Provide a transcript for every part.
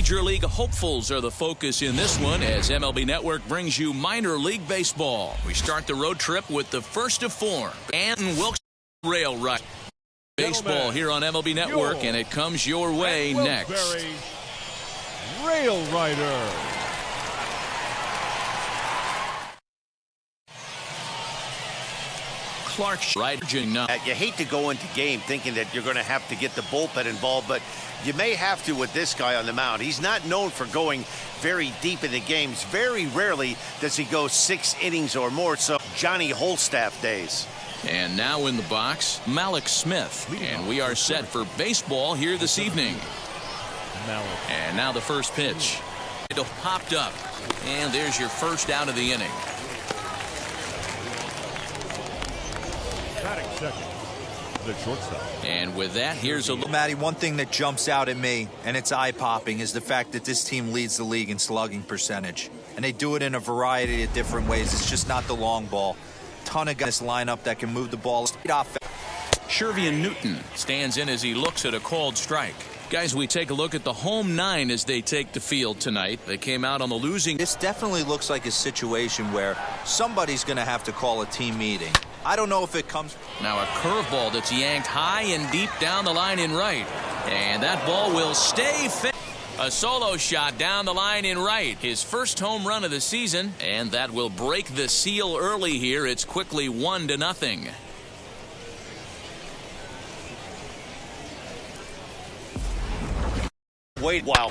Major League hopefuls are the focus in this one as MLB Network brings you minor league baseball. We start the road trip with the first of four. Anton Wilkes Rail Ride. Baseball here on MLB Network, and it comes your way next. Rail Rider. Clark riding now. You hate to go into game thinking that you're going to have to get the bullpen involved, but you may have to with this guy on the mound. He's not known for going very deep into games. Very rarely does he go 6 innings or more, so Johnny Holstaff days. And now in the box, Malik Smith. And we are set for baseball here this evening. And now the first pitch. It popped up. And there's your first out of the inning. Second, the shortstop. And with that, here's a look. Matty, one thing that jumps out at me, and it's eye-popping, is the fact that this team leads the league in slugging percentage. And they do it in a variety of different ways. It's just not the long ball. Ton of guys line up that can move the ball straight off. Shervian Newton stands in as he looks at a called strike. Guys, we take a look at the home 9 as they take the field tonight. They came out on the losing. This definitely looks like a situation where somebody's going to have to call a team meeting. I don't know if it comes. Now a curveball that's yanked high and deep down the line in right. And that ball will stay fit. A solo shot down the line in right. His first home run of the season. And that will break the seal early here. It's quickly 1-0. Wait, wow.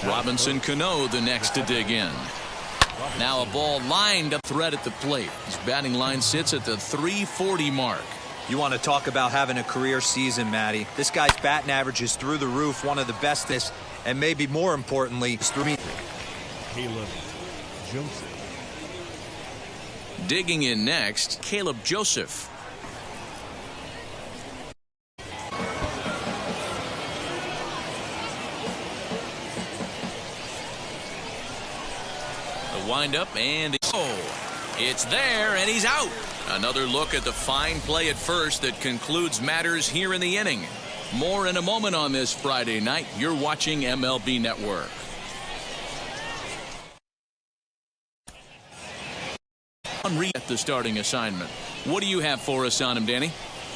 Robinson Cano the next to dig in. Now a ball lined up threat at the plate. His batting line sits at the 340 mark. You want to talk about having a career season, Matty. This guy's batting average is through the roof, one of the best, and maybe more importantly, it's through me. Caleb Joseph. Digging in next, Caleb Joseph. Wind up and it's there and he's out. Another look at the fine play at first that concludes matters here in the inning. More in a moment on this Friday night. You're watching MLB Network. At the starting assignment. What do you have for us on him, Danny?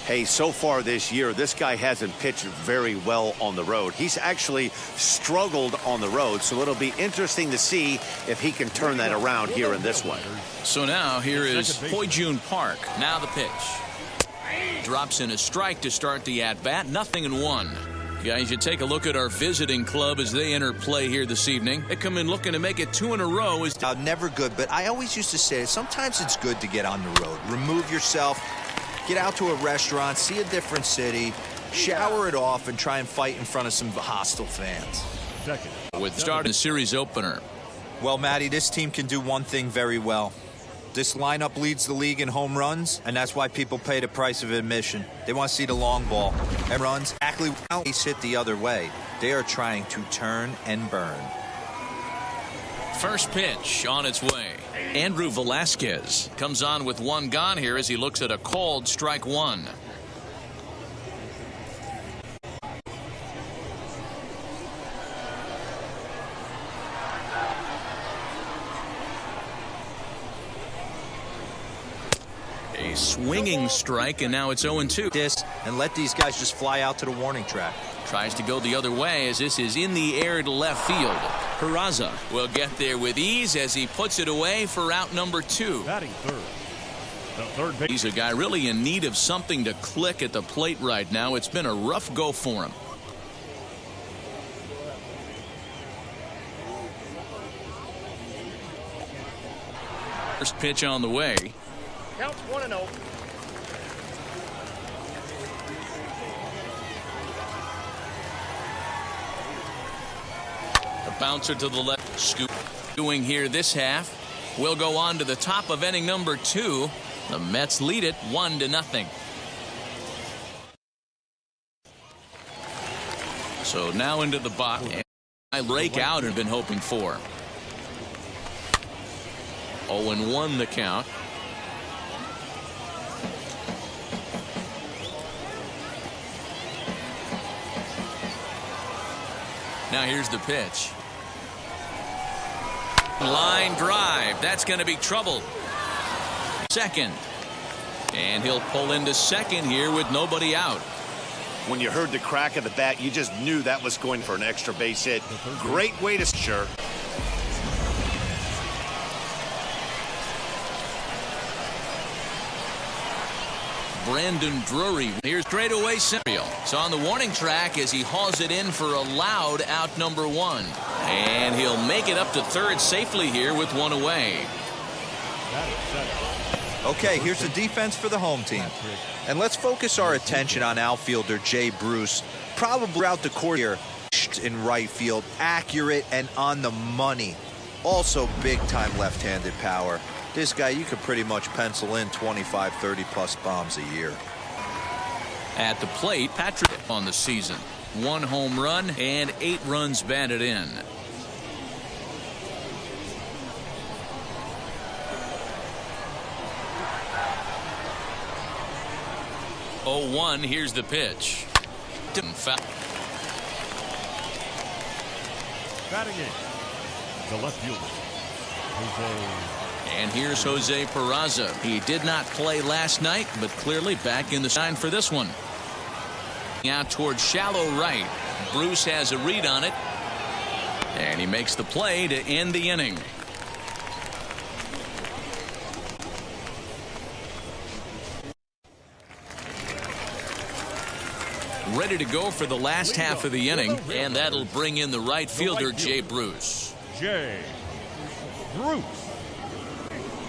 Hey, so far this year, this guy hasn't pitched very well on the road. He's actually struggled on the road, so it'll be interesting to see if he can turn that around here in this one. So now here is Hoyjun Park. Now the pitch. Drops in a strike to start the at-bat. 0-1. Guys, you take a look at our visiting club as they enter play here this evening. They come in looking to make it 2 in a row. Never good, but I always used to say sometimes it's good to get on the road. Remove yourself. Get out to a restaurant, see a different city, shower it off, and try and fight in front of some hostile fans. Second. With start in the series opener. Well, Matty, this team can do one thing very well. This lineup leads the league in home runs, and that's why people pay the price of admission. They want to see the long ball. And runs exactly how they hit the other way. They are trying to turn and burn. First pitch on its way. Andrew Velasquez comes on with 1 gone here as he looks at a called strike 1. A swinging strike, and now it's 0-2. And let these guys just fly out to the warning track. Tries to go the other way as this is in the air to left field. Peraza will get there with ease as he puts it away for out number 2. Batting third. The third base. He's a guy really in need of something to click at the plate right now. It's been a rough go for him. First pitch on the way. Counts 1-0. Bouncer to the left. Scoop doing here this half. Will go on to the top of inning number 2. The Mets lead it 1-0. So now into the box. I break out and been hoping for. 0-1 the count. Now here's the pitch. Line drive. That's going to be trouble. Second. And he'll pull into second here with nobody out. When you heard the crack of the bat, you just knew that was going for an extra base hit. Great way to sure. Brandon Drury. Here's straightaway Samuel. So on the warning track as he hauls it in for a loud out number 1. And he'll make it up to third safely here with one away. Okay, here's the defense for the home team. And let's focus our attention on outfielder Jay Bruce. Probably out the court here in right field. Accurate and on the money. Also big-time left-handed power. This guy, you could pretty much pencil in 25, 30-plus bombs a year. At the plate, Patrick on the season. 1 home run and 8 runs batted in. Oh, 1. Here's the pitch. Batting in. The left fielder, Jose. And here's Jose Peraza. He did not play last night, but clearly back in the sign for this one. Out towards shallow right. Bruce has a read on it. And he makes the play to end the inning. Ready to go for the last half of the inning, and that'll bring in the right fielder, Jay Bruce. Jay Bruce.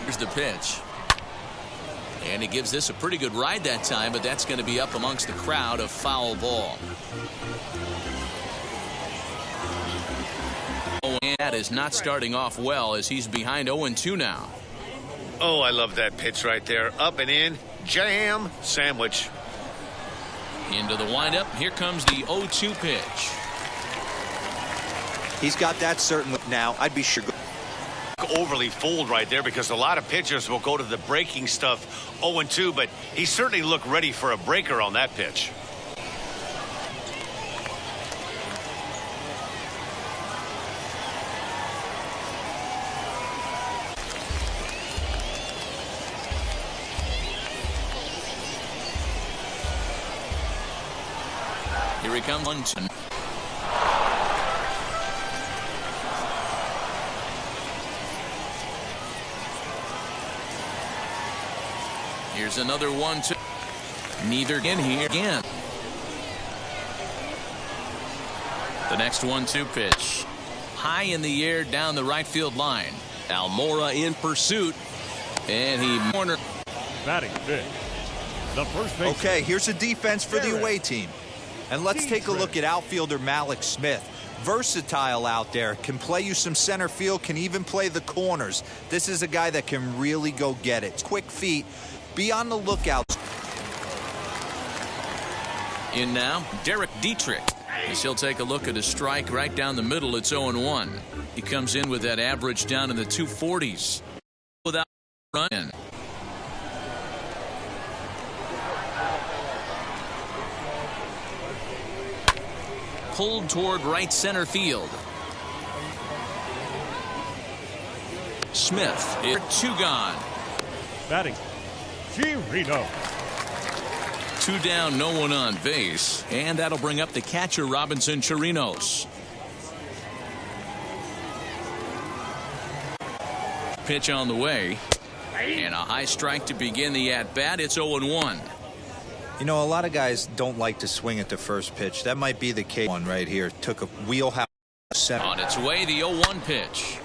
Here's the pitch. And he gives this a pretty good ride that time, but that's going to be up amongst the crowd, a foul ball. And that is not starting off well as he's behind 0-2 now. Oh, I love that pitch right there. Up and in. Jam sandwich. Into the windup. Here comes the 0-2 pitch. He's got that certain now. I'd be sure. Overly fooled right there because a lot of pitchers will go to the breaking stuff 0-2, but he certainly looked ready for a breaker on that pitch. Here he comes. 1-2. Here's another 1-2. Neither in here again. The next 1-2 pitch. High in the air down the right field line. Almora in pursuit. And he corner. Batting fifth. The first base. Okay, here's a defense for the away team. And let's take a look at outfielder Malik Smith. Versatile out there, can play you some center field, can even play the corners. This is a guy that can really go get it. Quick feet. Be on the lookout. In now, Derek Dietrich. As he'll take a look at a strike right down the middle. It's 0-1. He comes in with that average down in the 240s. Without running. Pulled toward right center field. Smith, 2 gone. Batting, Chirino. 2 down, no one on base. And that'll bring up the catcher, Robinson Chirinos. Pitch on the way. And a high strike to begin the at-bat. It's 0-1. You know, a lot of guys don't like to swing at the first pitch. That might be the case. One right here. Took a wheelhouse center. On its way, the 0-1 pitch.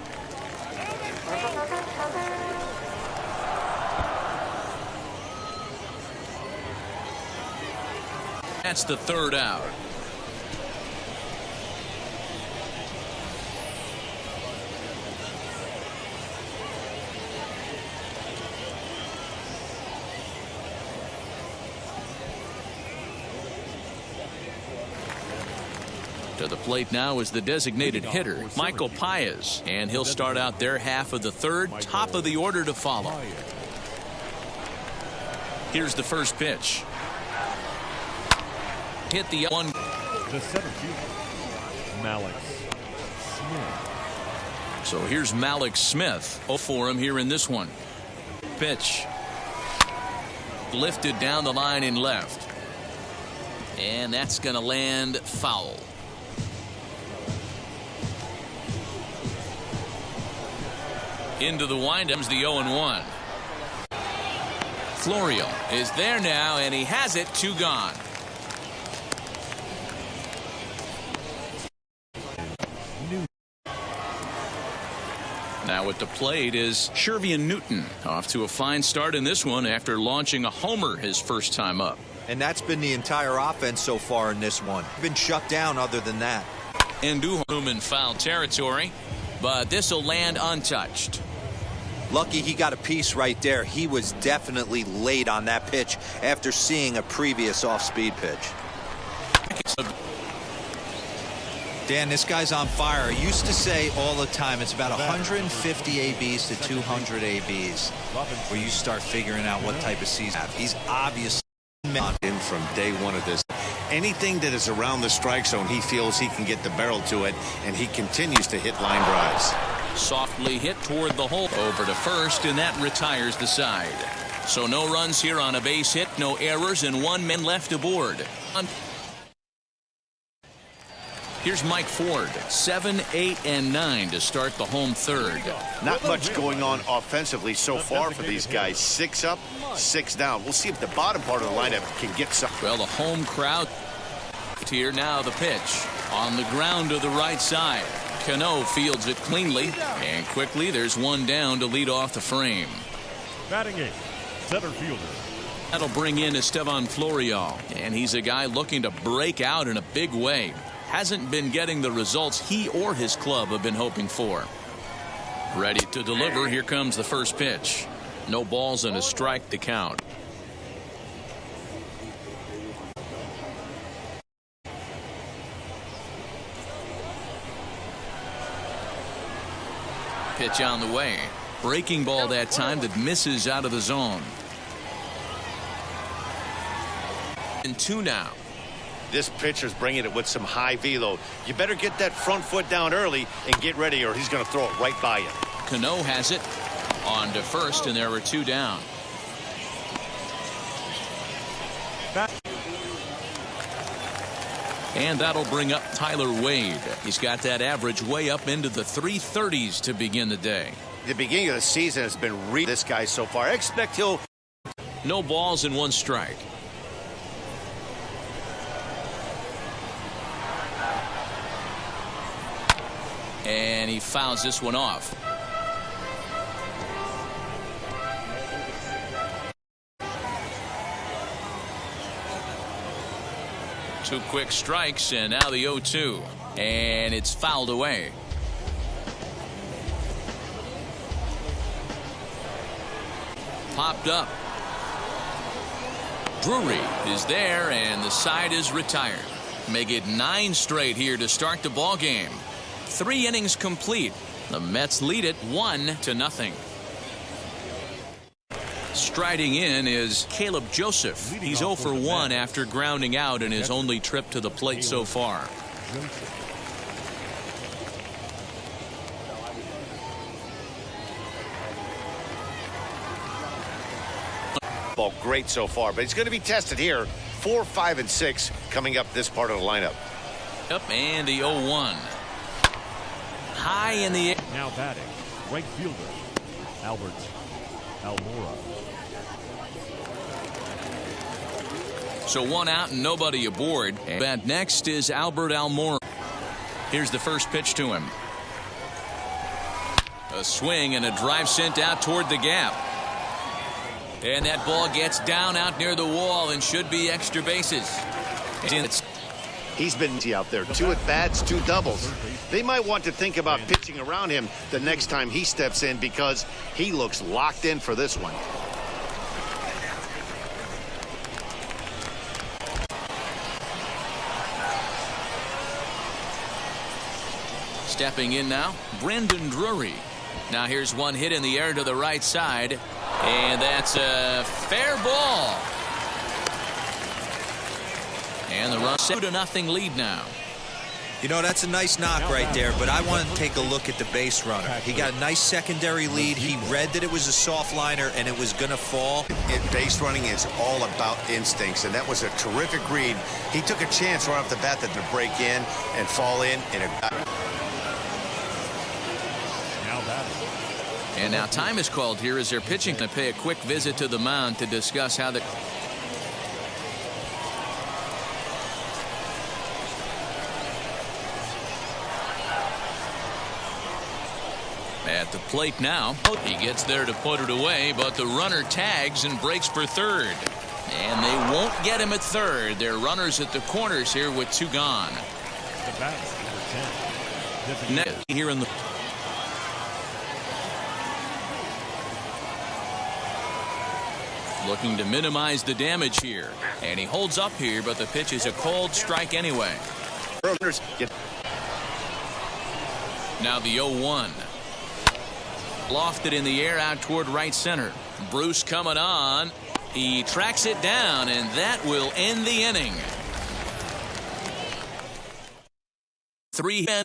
That's the 3rd out. To the plate now is the designated hitter, Michael Paez, and he'll start out their half of the 3rd, top of the order to follow. Here's the first pitch. Hit the 1. The center fielder, Malik Smith. So here's Malik Smith. Oh, for him here in this one. Pitch. Lifted down the line in left. And that's going to land foul. Into the windups, the 0-1. Florio is there now, and he has it. 2 gone. Now at the plate is Shervian Newton, off to a fine start in this one after launching a homer his first time up. And that's been the entire offense so far in this one. Been shut down other than that. And Duham in foul territory, but this will land untouched. Lucky he got a piece right there. He was definitely late on that pitch after seeing a previous off-speed pitch. Dan, this guy's on fire. I used to say all the time it's about 150 ABs to 200 ABs where you start figuring out what type of season. He's obviously in from day one of this. Anything that is around the strike zone, he feels he can get the barrel to it, and he continues to hit line drives. Softly hit toward the hole, over to first, and that retires the side. So no runs here on a base hit, no errors, and 1 man left aboard. Here's Mike Ford, 7, 8, and 9 to start the home third. Not much going on offensively so far for these guys. 6 up, 6 down. We'll see if the bottom part of the lineup can get some. Well, the home crowd here now. The pitch on the ground to the right side. Cano fields it cleanly, and quickly there's 1 down to lead off the frame. Batting 8th, center fielder. That'll bring in Estevan Florio, and he's a guy looking to break out in a big way. Hasn't been getting the results he or his club have been hoping for. Ready to deliver. Here comes the first pitch. No balls and a strike to count. Pitch on the way. Breaking ball that time that misses out of the zone. And 2 now. This pitcher's bringing it with some high velo. You better get that front foot down early and get ready, or he's going to throw it right by you. Cano has it on to first, and there were 2 down. And that'll bring up Tyler Wade. He's got that average way up into the 330s to begin the day. The beginning of the season has been this guy so far. I expect he'll. No balls and 1 strike. And he fouls this one off. Two quick strikes, and now the 0-2. And it's fouled away. Popped up. Drury is there, and the side is retired. Make it 9 straight here to start the ball game. 3 innings complete. The Mets lead it 1-0. Striding in is Caleb Joseph. He's 0 for 1 after grounding out in his only trip to the plate so far. Ball great so far, but he's going to be tested here. 4, 5, and 6 coming up this part of the lineup. Up and the 0-1. High in the air. Now batting, right fielder, Albert Almora. So 1 out and nobody aboard. And next is Albert Almora. Here's the first pitch to him. A swing and a drive sent out toward the gap. And that ball gets down out near the wall and should be extra bases. He's been out there. 2 at-bats, 2 doubles. They might want to think about pitching around him the next time he steps in, because he looks locked in for this one. Stepping in now, Brendan Drury. Now here's one hit in the air to the right side, and that's a fair ball. And the run 2-0 lead now. You know, that's a nice knock right there, but I want to take a look at the base runner. He got a nice secondary lead. He read that it was a soft liner and it was going to fall. Base running is all about instincts, and that was a terrific read. He took a chance right off the bat that to break in and fall in, and it got him. Now batting. And now time is called here as they're pitching to pay a quick visit to the mound to discuss how the at the plate now. He gets there to put it away, but the runner tags and breaks for third. And they won't get him at third. They're runners at the corners here with 2 gone. The bat, number 10. Next here in the looking to minimize the damage here. And he holds up here, but the pitch is a cold strike anyway. Now the 0-1. Lofted in the air out toward right center. Bruce coming on. He tracks it down, and that will end the inning. 3 hits.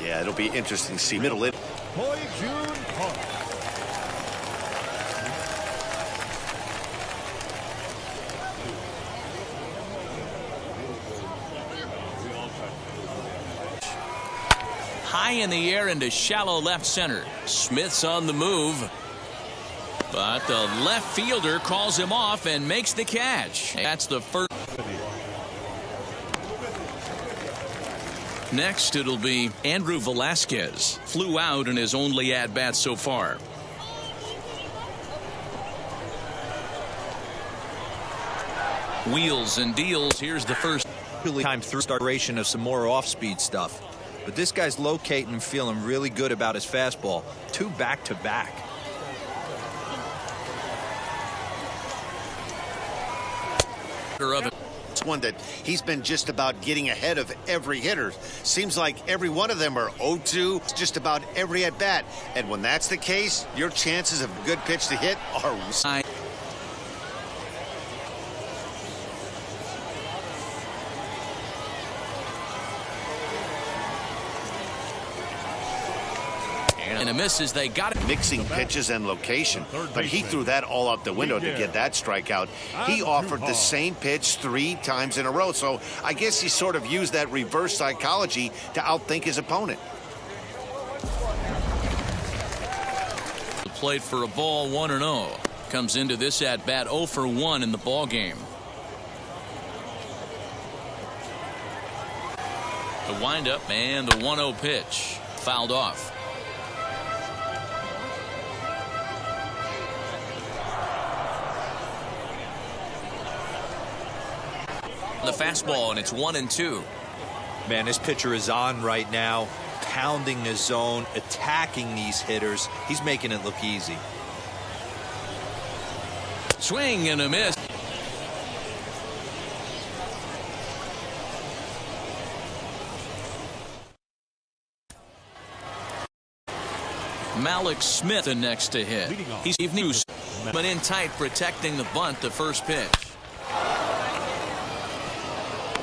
Yeah, it'll be interesting to see middle in. Boy June Park. High in the air into shallow left center. Smith's on the move, but the left fielder calls him off and makes the catch. That's the first. Next it'll be Andrew Velasquez. Flew out in his only at-bat so far. Wheels and deals. Here's the first Time through startation of some more off-speed stuff. But this guy's locating and feeling really good about his fastball. 2 back-to-back. It's one that he's been just about getting ahead of every hitter. Seems like every one of them are 0-2 just about every at bat. And when that's the case, your chances of a good pitch to hit are high. And a miss as they got it. Mixing pitches and location, but he threw that all out the window to get that strikeout. He offered the same pitch 3 times in a row, so I guess he sort of used that reverse psychology to outthink his opponent. Played for a ball 1-0. Comes into this at bat 0 for 1 in the ball game. The windup and the 1-0 pitch fouled off. The fastball, and it's 1-2. Man, this pitcher is on right now, pounding the zone, attacking these hitters. He's making it look easy. Swing and a miss. Malik Smith the next to hit. He's news, but in tight protecting the bunt the first pitch.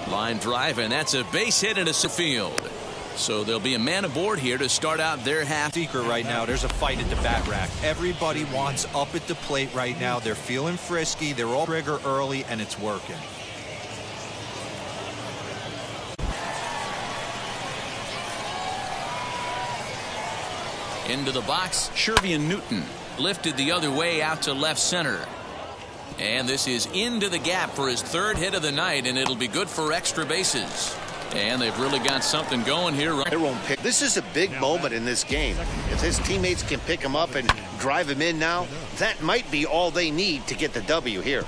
Line drive, and that's a base hit into the field. So there'll be a man aboard here to start out their half. Seeker right now. There's a fight at the bat rack. Everybody wants up at the plate right now. They're feeling frisky. They're all trigger early, and it's working. Into the box, Shervian Newton lifted the other way out to left center. And this is into the gap for his 3rd hit of the night, and it'll be good for extra bases. And they've really got something going here. This is a big moment in this game. If his teammates can pick him up and drive him in now, that might be all they need to get the W here.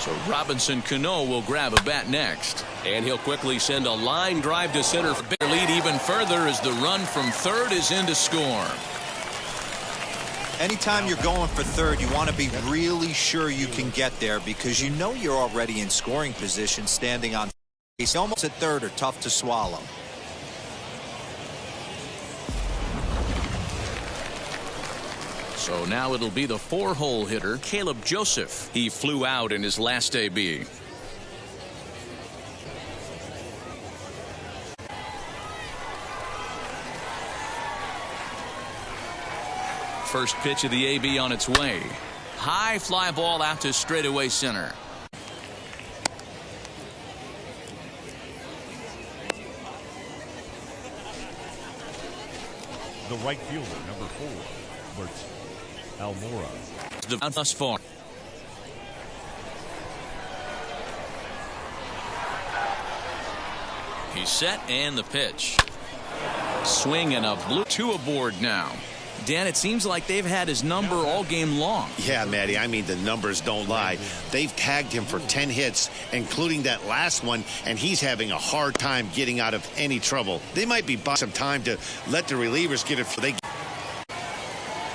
So Robinson Cano will grab a bat next. And he'll quickly send a line drive to center for bigger lead even further as the run from third is in to score. Anytime you're going for third, you want to be really sure you can get there because you know you're already in scoring position standing on base. Almost at third are tough to swallow. So now it'll be the 4-hole hitter, Caleb Joseph. He flew out in his last AB. First pitch of the AB on its way. High fly ball out to straightaway center. The right fielder, number 4, Bert Almora. The thus far. He's set and the pitch. Swing and a blue. 2 aboard now. Dan, it seems like they've had his number all game long. Yeah, Matty, I mean, the numbers don't lie. They've tagged him for 10 hits, including that last one, and he's having a hard time getting out of any trouble. They might be buying some time to let the relievers get it.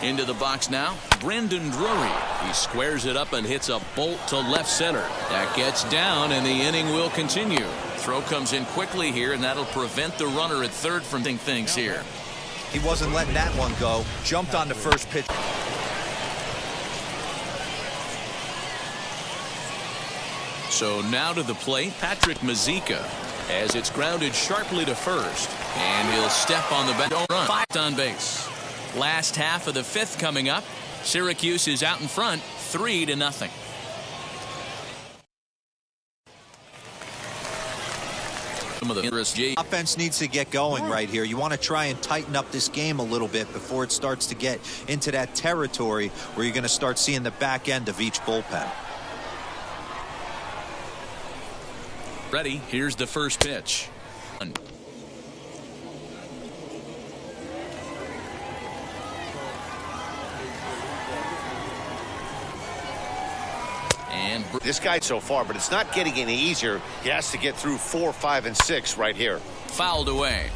Into the box now, Brendan Drury. He squares it up and hits a bolt to left center. That gets down, and the inning will continue. Throw comes in quickly here, and that'll prevent the runner at third from doing things here. He wasn't letting that one go. Jumped on the first pitch. So now to the plate, Patrick Mazeika, as it's grounded sharply to first. And he'll step on the back. Run. 5 on base. Last half of the 5th coming up. Syracuse is out in front, 3-0. Offense needs to get going right here. You want to try and tighten up this game a little bit before it starts to get into that territory where you're going to start seeing the back end of each bullpen. Ready, here's the first pitch. And this guy so far, but it's not getting any easier. He has to get through 4, 5, and 6 right here. Fouled away.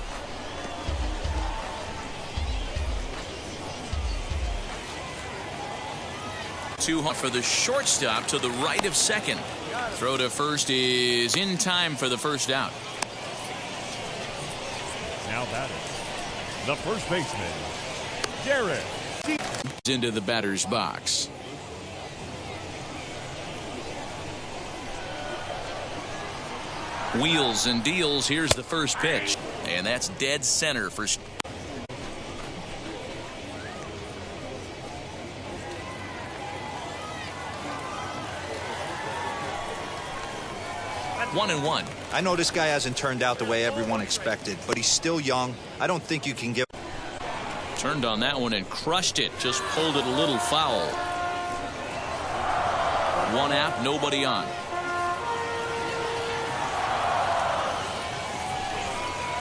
Too hard for the shortstop to the right of second. Throw to first is in time for the first out. Now batting, the first baseman, Garrett. Into the batter's box. Wheels and deals. Here's the first pitch, and that's dead center for 1-1. I know this guy hasn't turned out the way everyone expected, but he's still young. I don't think you can give. Turned on that one and crushed it. Just pulled it a little foul. 1 out, nobody on.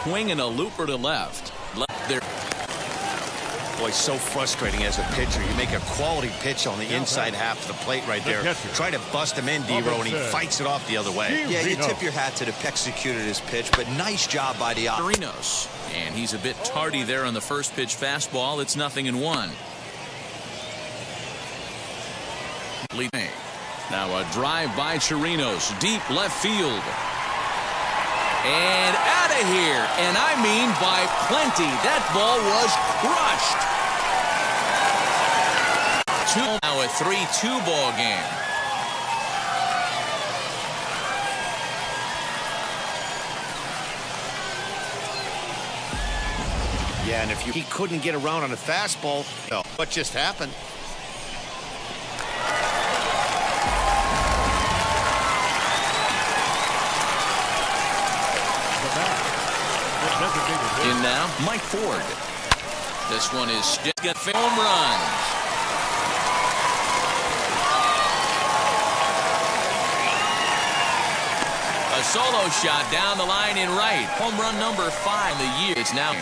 Swing and a looper to left. Left there. Boy, so frustrating as a pitcher. You make a quality pitch on the inside half of the plate right there. Try to bust him in, D-Row, and he fights it off the other way. Yeah, you tip your hat to the executed his pitch, but nice job by the Chirinos. And he's a bit tardy there on the first pitch fastball. It's 0-1. Now a drive by Chirinos, deep left field. And out of here, and I mean by plenty. That ball was crushed. Now a 3-2 ball game. Yeah, and if he couldn't get around on a fastball, what just happened? In now, Mike Ford. This one is got home runs. A solo shot down the line in right. Home run number 5 of the year. It's now.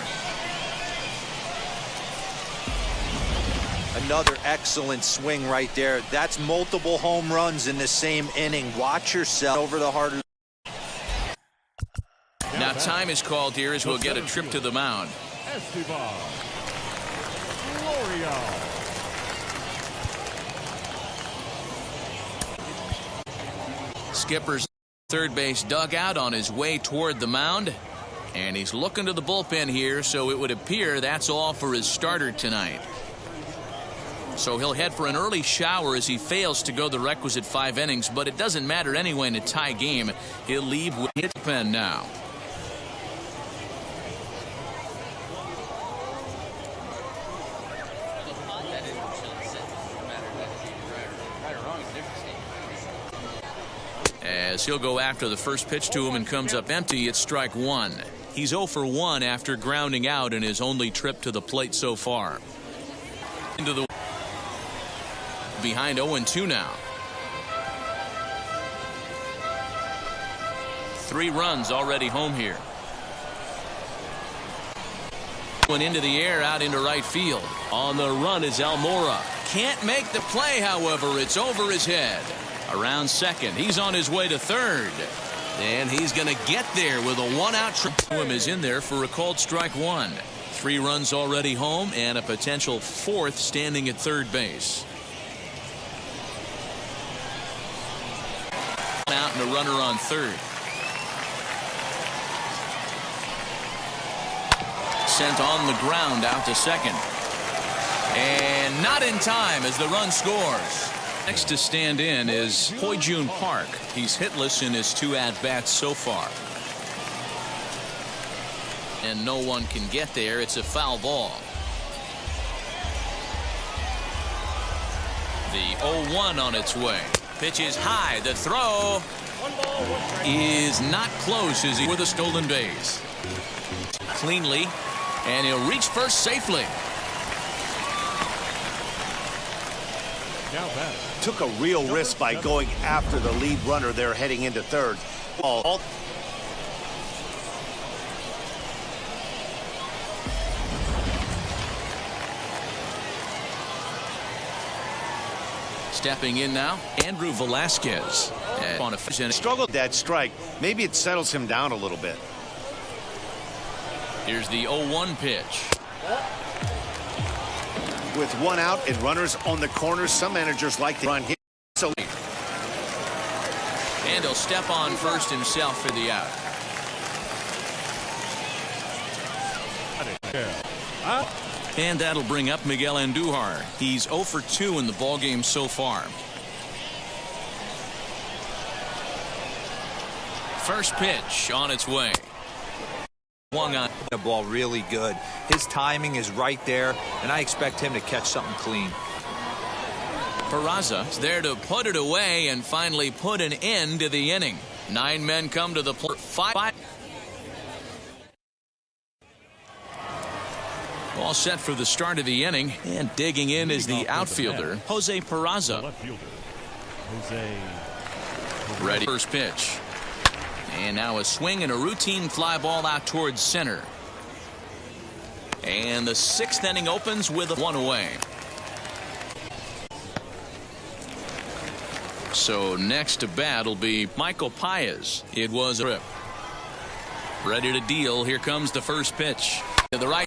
Another excellent swing right there. That's multiple home runs in the same inning. Watch yourself over the hard. Now time is called here as we'll get a trip to the mound. Skipper's third base dugout on his way toward the mound. And he's looking to the bullpen here, so it would appear that's all for his starter tonight. So he'll head for an early shower as he fails to go the requisite 5 innings, but it doesn't matter anyway in a tie game. He'll leave with his pen now. As he'll go after the first pitch to him and comes up empty, it's strike one. He's 0 for 1 after grounding out in his only trip to the plate so far. Into the behind 0-2 now. 3 runs already home here. Went into the air out into right field. On the run is Almora. Can't make the play, however. It's over his head. Around second. He's on his way to third. And he's going to get there with a 1-out trip. Is in there for a called strike one. 3 runs already home and a potential 4th standing at third base. Out and a runner on third. Sent on the ground out to second. And not in time as the run scores. Next to stand in is Hoi-Jun Park. He's hitless in his 2 at-bats so far. And no one can get there. It's a foul ball. The 0-1 on its way. Pitch is high. The throw is not close as he with a stolen base. Cleanly, and he'll reach first safely. Now back. Took a real risk by going after the lead runner there heading into third. Stepping in now, Andrew Velasquez. On a struggled that strike. Maybe it settles him down a little bit. Here's the 0-1 pitch. With 1 out and runners on the corners, some managers like to run hit. So and he'll step on first himself for the out. And that'll bring up Miguel Andujar. He's 0 for 2 in the ballgame so far. First pitch on its way. Swung on the ball really good. His timing is right there, and I expect him to catch something clean. Peraza is there to put it away and finally put an end to the inning. 9 men come to the plate. 5. All set for the start of the inning, and digging in is the outfielder, Jose Peraza. Ready. First pitch. And now a swing and a routine fly ball out towards center. And the 6th inning opens with a 1 away. So next to bat will be Michael Paez. It was a rip. Ready to deal. Here comes the first pitch. To the right.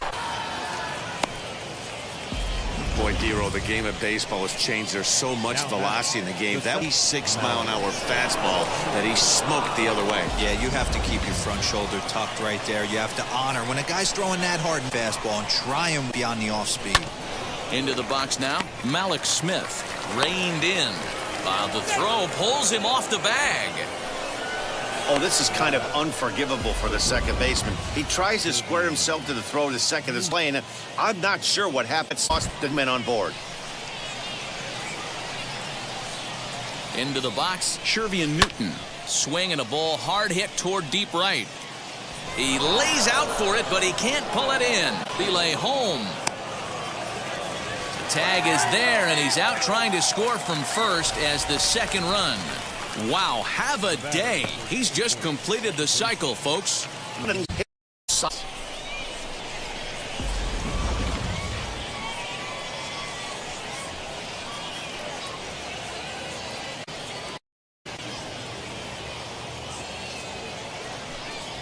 Boy, Dero, the game of baseball has changed. There's so much velocity in the game. That 6-mile-an-hour fastball that he smoked the other way. Yeah, you have to keep your front shoulder tucked right there. You have to honor when a guy's throwing that hard fastball and try him beyond the off speed. Into the box now, Malik Smith reined in. The throw pulls him off the bag. Oh, this is kind of unforgivable for the second baseman. He tries to square himself to the throw to second this lane. I'm not sure what happened. Lost the men on board. Into the box, Shervian Newton. Swing and a ball hard hit toward deep right. He lays out for it, but he can't pull it in. Relay home. The tag is there, and he's out trying to score from first as the second run. Wow, have a day. He's just completed the cycle, folks.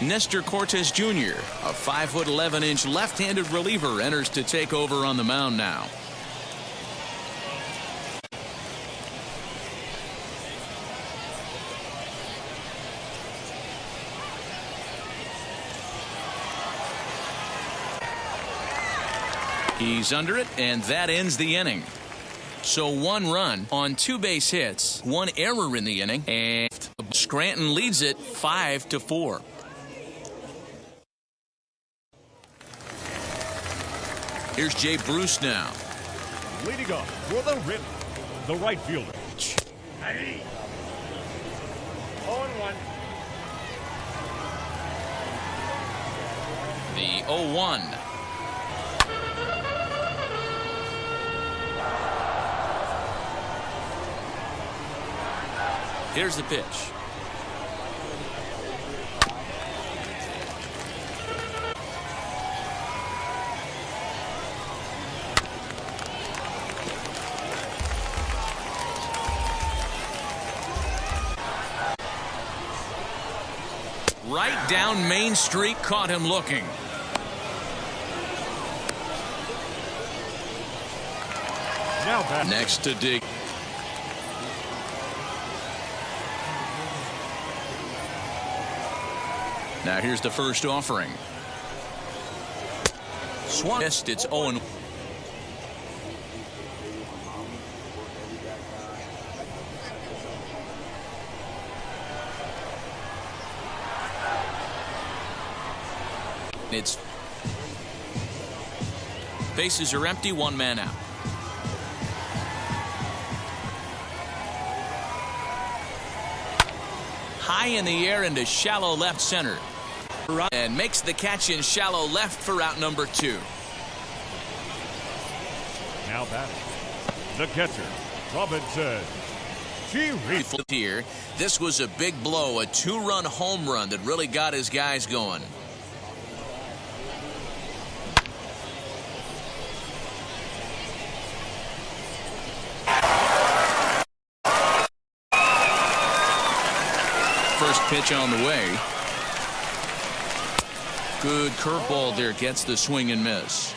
Nestor Cortes Jr., a 5'11" left-handed reliever, enters to take over on the mound now. He's under it, and that ends the inning. So 1 run on 2 base hits, 1 error in the inning, and Scranton leads it 5-4. Here's Jay Bruce now. Leading up for the rip, the right fielder. 0-1. The 0-1. Here's the pitch. Right down Main Street, caught him looking. Now back. Next to dig. Now here's the first offering. Swung missed. It's 0-1. It's bases are empty, 1 man out. High in the air into shallow left center. And makes the catch in shallow left for out number 2. Now batting. The catcher, Robinson. Here, this was a big blow, a 2-run home run that really got his guys going. First pitch on the way. Good curveball there, gets the swing and miss.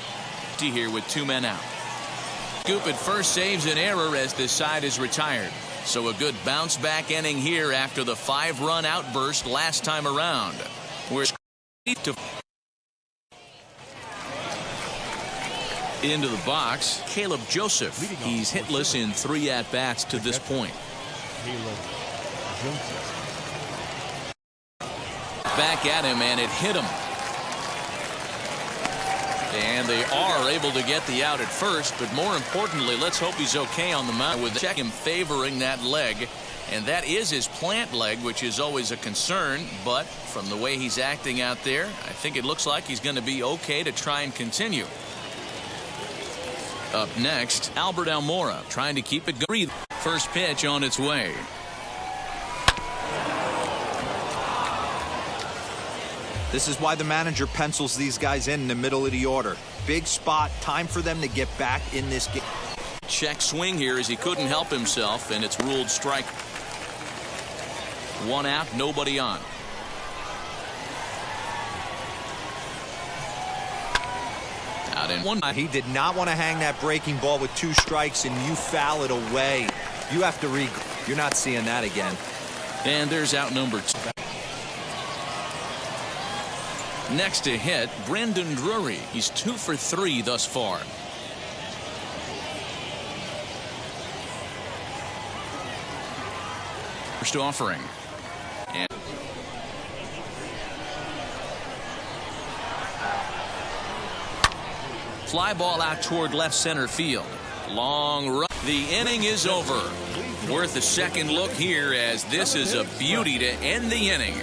Here with 2 men out. Scoop at first saves an error as this side is retired. So a good bounce back inning here after the 5-run outburst last time around. We're into the box. Caleb Joseph. He's hitless in 3 at-bats to this point. Caleb Joseph. Back at him, and it hit him. And they are able to get the out at first, but more importantly, let's hope he's okay on the mound with the check him favoring that leg. And that is his plant leg, which is always a concern. But from the way he's acting out there, I think it looks like he's going to be okay to try and continue. Up next, Albert Almora trying to keep it going. First pitch on its way. This is why the manager pencils these guys in the middle of the order. Big spot, time for them to get back in this game. Check swing here as he couldn't help himself, and it's ruled strike. 1 out, nobody on. Out in 1. He did not want to hang that breaking ball with 2 strikes, and you foul it away. You have to You're not seeing that again. And there's out number 2. Next to hit, Brandon Drury. He's 2 for 3 thus far. First offering. And fly ball out toward left center field. Long run. The inning is over. Worth a second look here, as this is a beauty to end the inning.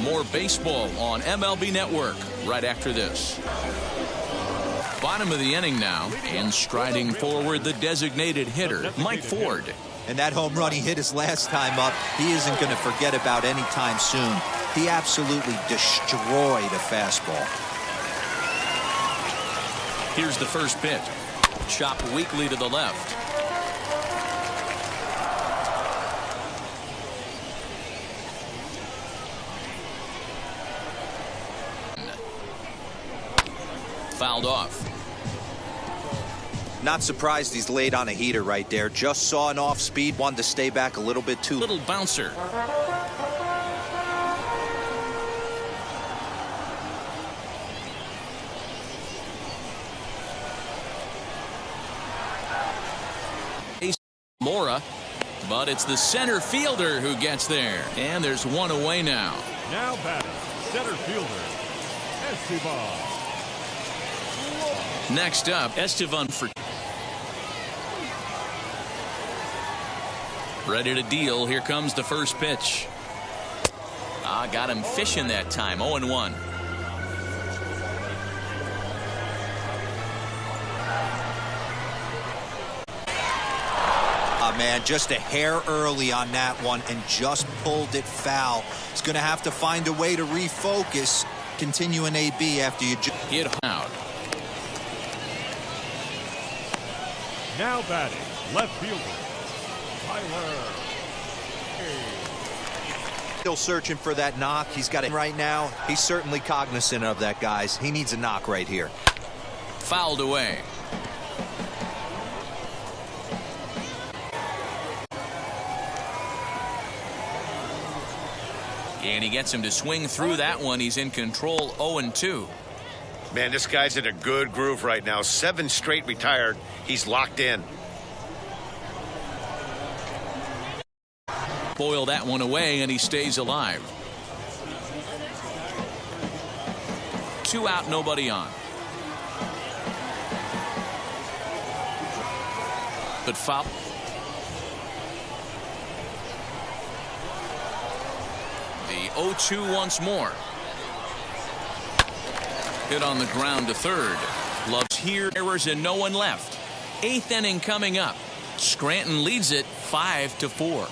More baseball on MLB Network right after this. Bottom of the inning now, and striding forward the designated hitter, Mike Ford. And that home run he hit his last time up, he isn't going to forget about anytime soon. He absolutely destroyed a fastball. Here's the first pitch. Chopped weakly to the left. Fouled off. Not surprised he's laid on a heater right there. Just saw an off speed, wanted to stay back a little bit too. Little bouncer. But it's the center fielder who gets there. And there's one away now. Now batting, center fielder, Esteban. Next up, Esteban for ready to deal. Here comes the first pitch. Got him fishing that time. 0-1. Man, just a hair early on that one and just pulled it foul. He's going to have to find a way to refocus. Continue an AB after you hit out. Now batting, left fielder, Tyler. Still searching for that knock. He's got it right now. He's certainly cognizant of that, guys. He needs a knock right here. Fouled away. And he gets him to swing through that one. He's in control. 0-2. Man, this guy's in a good groove right now. 7 straight retired. He's locked in. Boil that one away, and he stays alive. 2 out, nobody on. But foul. The 0-2 once more. Hit on the ground to third. Loves here. Errors and no one left. 8th inning coming up. Scranton leads it 5-4.